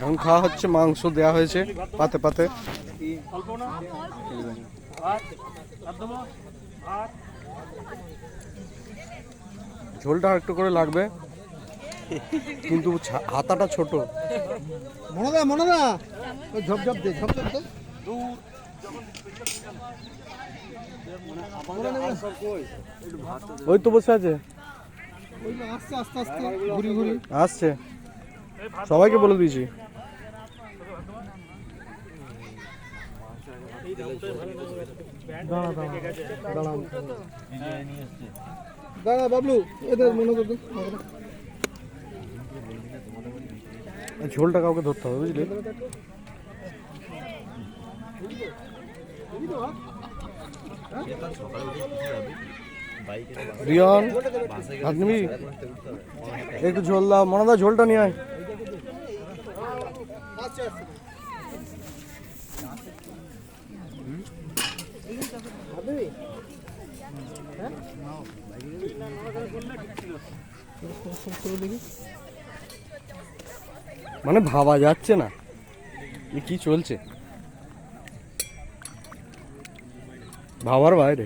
এখন খাওয়া হচ্ছে, মাংস দেওয়া হয়েছে পাতে পাতে। ঝোলটা একটু করে লাগবে, কিন্তু হাতাটা ছোট। মনে না ঝপঝপ দে, ঝপঝপ দে। ওই তো বসে আছে, আস্তে আস্তে আস্তে ঘুরি ঘুরি আসছে, সবাইকে বলে দিয়েছি। দাঁড়া বাবলু, এদের মনে করতে ঝোলটা কাউকে ধরতে হবে, বুঝলি? রিয়ন হাত নিবি, একটু ঝোল দাও। মনে দা ঝোলটা নিয়ে আয়। মানে ভাবা যাচ্ছে না কি চলছে, ভাবার বাইরে।